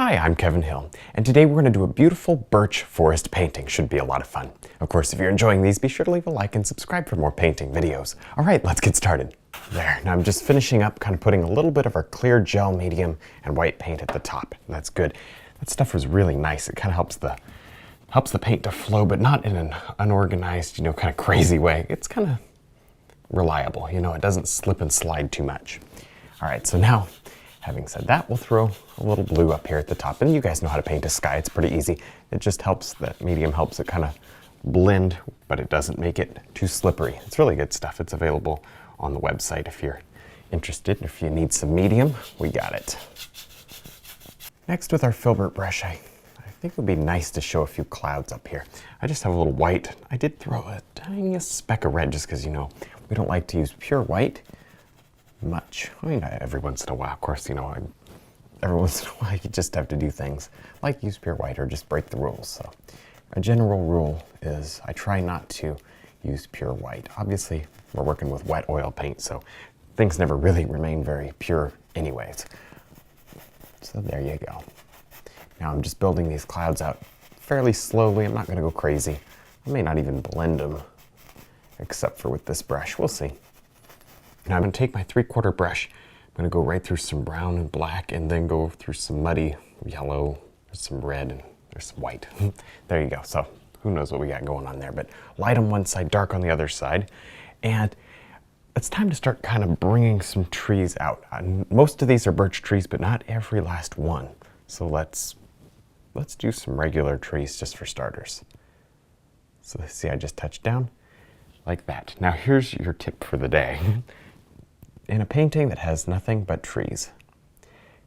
Hi, I'm Kevin Hill, and today we're going to do a beautiful birch forest painting. Should be a lot of fun. Of course, if you're enjoying these, be sure to leave a like and subscribe for more painting videos. All right, let's get started. There, now I'm just finishing up, kind of putting a little bit of our clear gel medium and white paint at the top. That's good. That stuff was really nice. It kind of helps the paint to flow, but not in an unorganized, kind of crazy way. It's kind of reliable, it doesn't slip and slide too much. All right, so now, having said that, we'll throw a little blue up here at the top. And you guys know how to paint a sky. It's pretty easy. It just helps, that medium helps it kind of blend, but it doesn't make it too slippery. It's really good stuff. It's available on the website if you're interested. If you need some medium, we got it. Next, with our filbert brush, I think it would be nice to show a few clouds up here. I just have a little white. I did throw a tiny speck of red just because, we don't like to use pure white much. I mean, every once in a while, of course, every once in a while you just have to do things like use pure white or just break the rules. So a general rule is I try not to use pure white. Obviously, we're working with wet oil paint, so things never really remain very pure anyways. So there you go. Now I'm just building these clouds out fairly slowly. I'm not going to go crazy. I may not even blend them, except for with this brush. We'll see. Now I'm going to take my 3/4 brush. I'm going to go right through some brown and black, and then go through some muddy yellow, there's some red, and there's some white. There you go. So who knows what we got going on there, but light on one side, dark on the other side. And it's time to start kind of bringing some trees out. Most of these are birch trees, but not every last one. So let's do some regular trees just for starters. So see, I just touched down like that. Now here's your tip for the day. In a painting that has nothing but trees,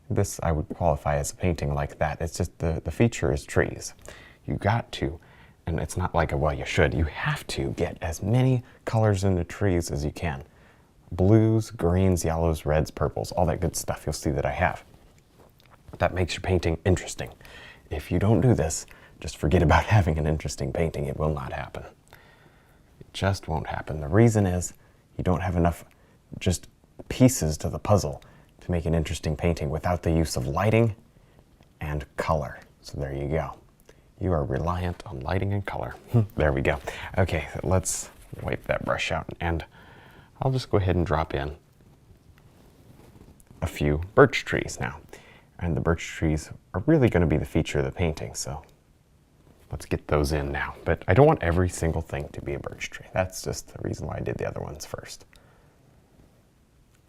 this I would qualify as a painting like that. It's just the feature is trees. You got to, and it's not like you should, you have to get as many colors in the trees as you can. Blues, greens, yellows, reds, purples, all that good stuff you'll see that I have. That makes your painting interesting. If you don't do this, just forget about having an interesting painting. It will not happen. It just won't happen. The reason is you don't have enough just pieces to the puzzle to make an interesting painting without the use of lighting and color. So there you go. You are reliant on lighting and color. There we go. Okay, let's wipe that brush out, and I'll just go ahead and drop in a few birch trees now. And the birch trees are really going to be the feature of the painting, so let's get those in now. But I don't want every single thing to be a birch tree. That's just the reason why I did the other ones first.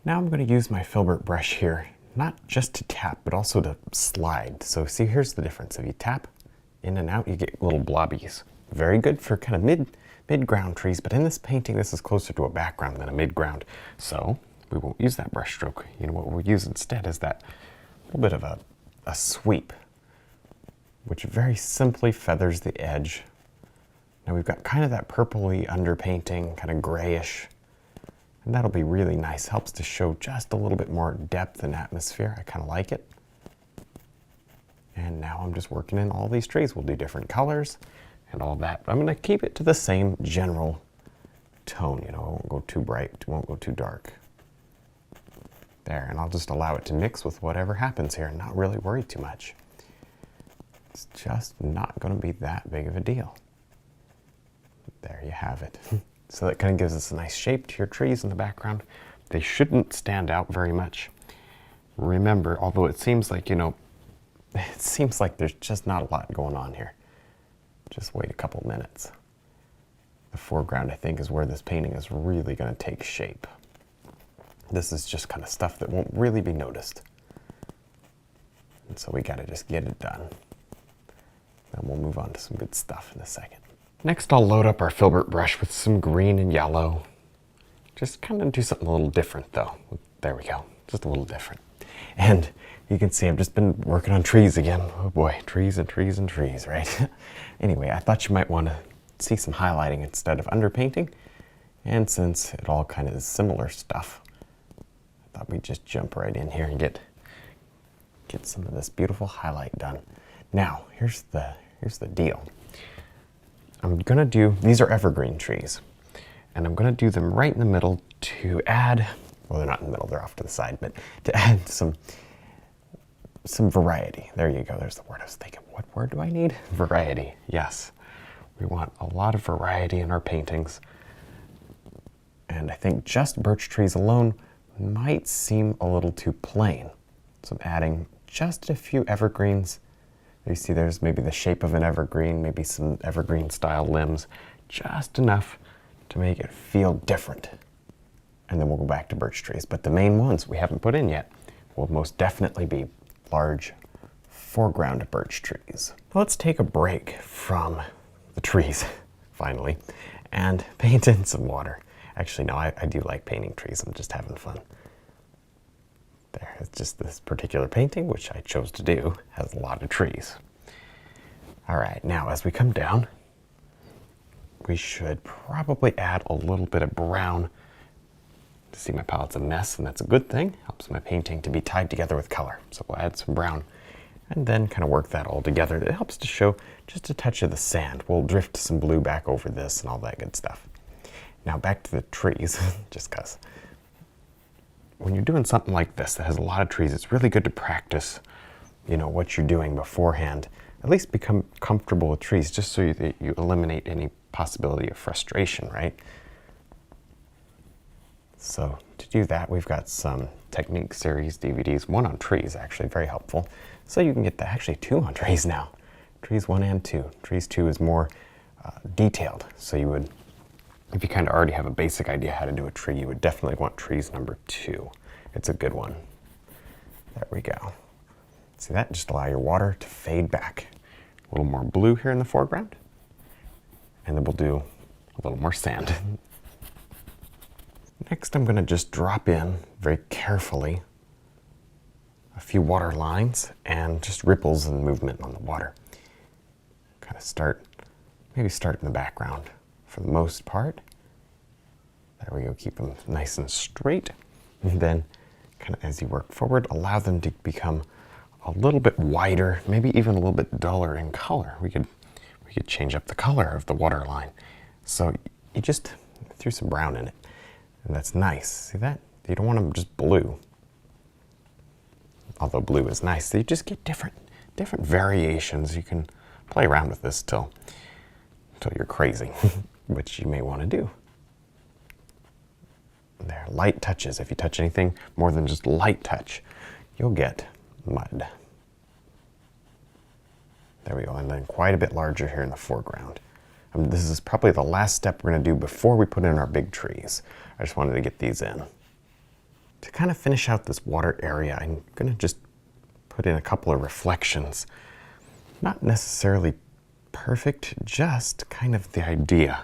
Now I'm going to use my filbert brush here, not just to tap, but also to slide. So see, here's the difference. If you tap in and out, you get little blobbies. Very good for kind of mid-ground trees, but in this painting, this is closer to a background than a mid-ground. So we won't use that brush stroke. What we'll use instead is that little bit of a sweep, which very simply feathers the edge. Now we've got kind of that purpley underpainting, kind of grayish, and that'll be really nice. Helps to show just a little bit more depth and atmosphere. I kind of like it. And now I'm just working in all these trees. We'll do different colors and all that. I'm going to keep it to the same general tone. It won't go too bright, it won't go too dark. There, and I'll just allow it to mix with whatever happens here and not really worry too much. It's just not going to be that big of a deal. There you have it. So that kind of gives us a nice shape to your trees in the background. They shouldn't stand out very much. Remember, although it seems like, there's just not a lot going on here. Just wait a couple minutes. The foreground, I think, is where this painting is really going to take shape. This is just kind of stuff that won't really be noticed. And so we got to just get it done. Then we'll move on to some good stuff in a second. Next, I'll load up our filbert brush with some green and yellow. Just kind of do something a little different, though. There we go. Just a little different. And you can see I've just been working on trees again. Oh boy, trees and trees and trees, right? Anyway, I thought you might want to see some highlighting instead of underpainting. And since it all kind of is similar stuff, I thought we'd just jump right in here and get some of this beautiful highlight done. Now, here's the deal. I'm gonna do, these are evergreen trees, and I'm gonna do them right in the middle to add, well, they're not in the middle, they're off to the side, but to add some some variety. There you go, there's the word I was thinking. What word do I need? Variety, yes. We want a lot of variety in our paintings. And I think just birch trees alone might seem a little too plain. So I'm adding just a few evergreens. You see there's maybe the shape of an evergreen, maybe some evergreen style limbs, just enough to make it feel different. And then we'll go back to birch trees. But the main ones we haven't put in yet will most definitely be large foreground birch trees. Let's take a break from the trees, finally, and paint in some water. Actually, no, I do like painting trees. I'm just having fun. There, it's just this particular painting, which I chose to do, has a lot of trees. All right, now as we come down, we should probably add a little bit of brown. See, my palette's a mess, and that's a good thing. Helps my painting to be tied together with color. So we'll add some brown and then kind of work that all together. It helps to show just a touch of the sand. We'll drift some blue back over this and all that good stuff. Now back to the trees, just because when you're doing something like this that has a lot of trees, it's really good to practice, you know, what you're doing beforehand. At least become comfortable with trees, just so that you eliminate any possibility of frustration, right? So to do that, we've got some Technique series DVDs, one on trees, actually very helpful. So you can get actually two on trees now. Trees 1 and 2. Trees 2 is more detailed. So you would, if you kind of already have a basic idea how to do a tree, you would definitely want trees number 2. It's a good one. There we go. See that? Just allow your water to fade back. A little more blue here in the foreground. And then we'll do a little more sand. Next, I'm going to just drop in very carefully a few water lines and just ripples and movement on the water. Kind of maybe start in the background for the most part. There we go, keep them nice and straight. And then kind of as you work forward, allow them to become a little bit wider, maybe even a little bit duller in color. We could change up the color of the water line. So you just threw some brown in it. And that's nice. See that? You don't want them just blue. Although blue is nice. So you just get different variations. You can play around with this till you're crazy, which you may want to do. There, light touches. If you touch anything more than just light touch, you'll get mud. There we go. And then quite a bit larger here in the foreground. This is probably the last step we're going to do before we put in our big trees. I just wanted to get these in. To kind of finish out this water area, I'm going to just put in a couple of reflections. Not necessarily perfect, just kind of the idea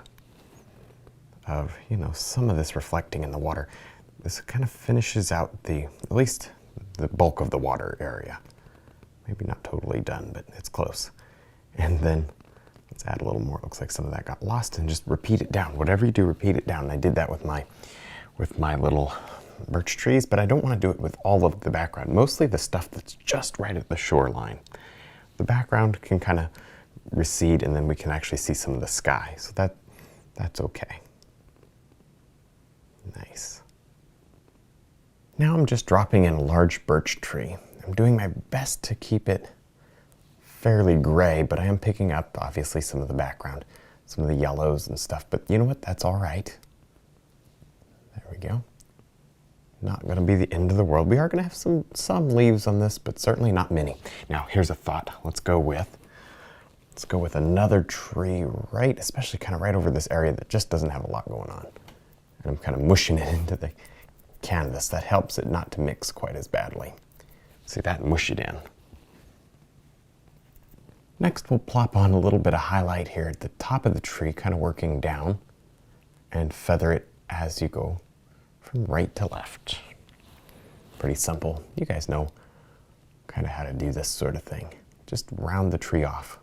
of, you know, some of this reflecting in the water. This kind of finishes out at least the bulk of the water area. Maybe not totally done, but it's close. And then let's add a little more. It looks like some of that got lost, and just repeat it down. Whatever you do, repeat it down. And I did that with my little birch trees, but I don't want to do it with all of the background. Mostly the stuff that's just right at the shoreline. The background can kind of recede, and then we can actually see some of the sky. So that's okay. Nice. Now I'm just dropping in a large birch tree. I'm doing my best to keep it fairly gray, but I am picking up obviously some of the background, some of the yellows and stuff, but you know what, that's all right. There we go. Not gonna be the end of the world. We are gonna have some leaves on this, but certainly not many. Now here's a thought. Let's go with another tree especially kind of right over this area that just doesn't have a lot going on. And I'm kind of mushing it into the canvas. That helps it not to mix quite as badly. See that? Mush it in. Next, we'll plop on a little bit of highlight here at the top of the tree, kind of working down, and feather it as you go from right to left. Pretty simple. You guys know kind of how to do this sort of thing. Just round the tree off.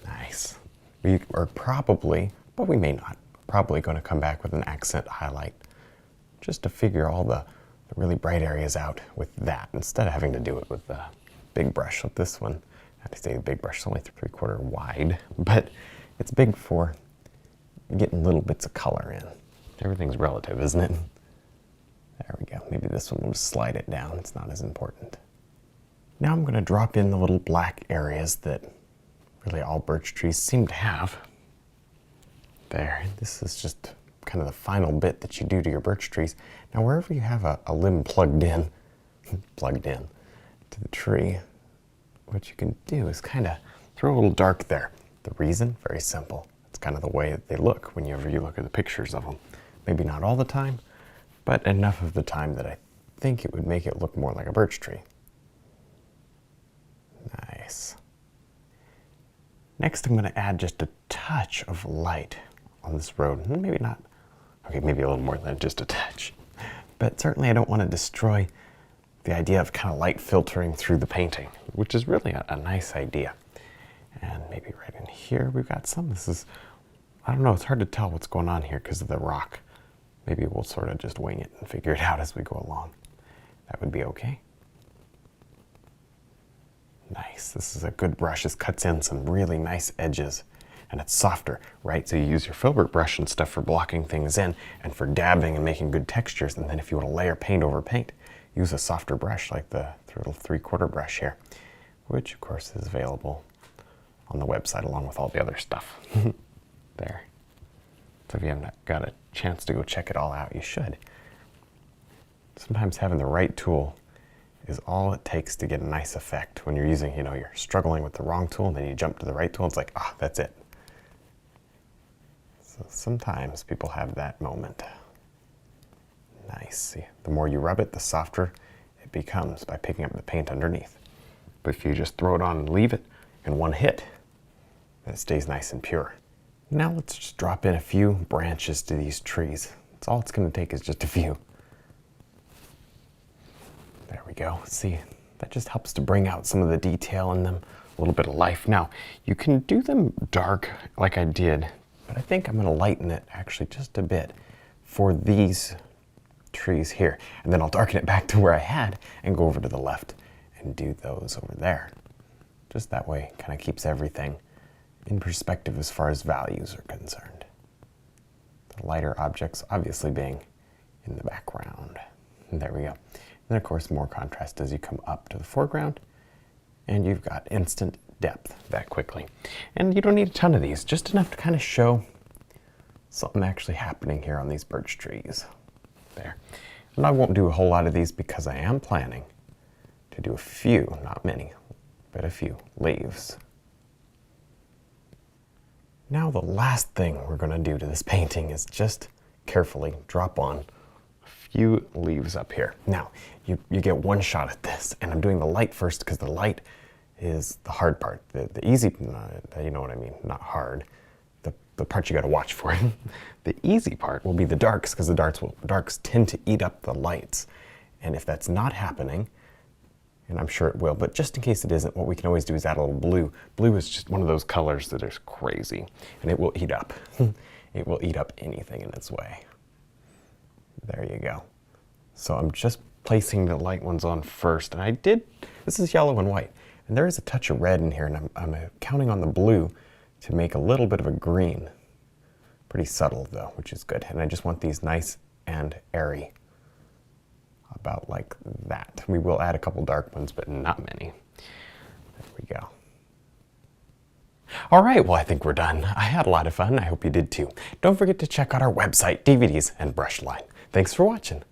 Nice. We are probably, but we may not, probably going to come back with an accent highlight just to figure all the really bright areas out with that, instead of having to do it with the big brush. With this one, I have to say the big brush is only 3/4 wide, but it's big for getting little bits of color in. Everything's relative, isn't it? There we go. Maybe this one will just slide it down. It's not as important. Now I'm going to drop in the little black areas that really all birch trees seem to have. There. This is just kind of the final bit that you do to your birch trees. Now wherever you have a limb plugged in to the tree, what you can do is kind of throw a little dark there. The reason? Very simple. It's kind of the way that they look whenever you look at the pictures of them. Maybe not all the time, but enough of the time that I think it would make it look more like a birch tree. Nice. Next I'm going to add just a touch of light on this road. Maybe not, okay, maybe a little more than just a touch. But certainly I don't want to destroy the idea of kind of light filtering through the painting, which is really a nice idea. And maybe right in here we've got some. This is, I don't know, it's hard to tell what's going on here because of the rock. Maybe we'll sort of just wing it and figure it out as we go along. That would be okay. Nice. This is a good brush. This cuts in some really nice edges. And it's softer, right? So you use your filbert brush and stuff for blocking things in and for dabbing and making good textures. And then if you want to layer paint over paint, use a softer brush like the little 3/4 brush here, which of course is available on the website along with all the other stuff. There. So if you haven't got a chance to go check it all out, you should. Sometimes having the right tool is all it takes to get a nice effect. When you're using, you're struggling with the wrong tool and then you jump to the right tool, it's like, that's it. So sometimes people have that moment. Nice. See, the more you rub it, the softer it becomes by picking up the paint underneath. But if you just throw it on and leave it in one hit, then it stays nice and pure. Now let's just drop in a few branches to these trees. That's all it's going to take is just a few. There we go. See, that just helps to bring out some of the detail in them, a little bit of life. Now, you can do them dark like I did, but I think I'm going to lighten it actually just a bit for these trees here. And then I'll darken it back to where I had and go over to the left and do those over there. Just that way, kind of keeps everything in perspective as far as values are concerned. The lighter objects obviously being in the background. And there we go. And then of course more contrast as you come up to the foreground, and you've got instant depth that quickly. And you don't need a ton of these, just enough to kind of show something actually happening here on these birch trees. There. And I won't do a whole lot of these because I am planning to do a few, not many, but a few leaves. Now the last thing we're going to do to this painting is just carefully drop on a few leaves up here. Now, you get one shot at this, and I'm doing the light first because the light is the hard part. The easy, you know what I mean, not hard. The part you got to watch for. The easy part will be the darks because the darks tend to eat up the lights. And if that's not happening, and I'm sure it will, but just in case it isn't, what we can always do is add a little blue. Blue is just one of those colors that is crazy, and it will eat up. It will eat up anything in its way. There you go. So I'm just placing the light ones on first, and this is yellow and white, and there is a touch of red in here, and I'm counting on the blue to make a little bit of a green. Pretty subtle though, which is good. And I just want these nice and airy. About like that. We will add a couple dark ones, but not many. There we go. All right, well, I think we're done. I had a lot of fun. I hope you did too. Don't forget to check out our website, DVDs, and brush line. Thanks for watching.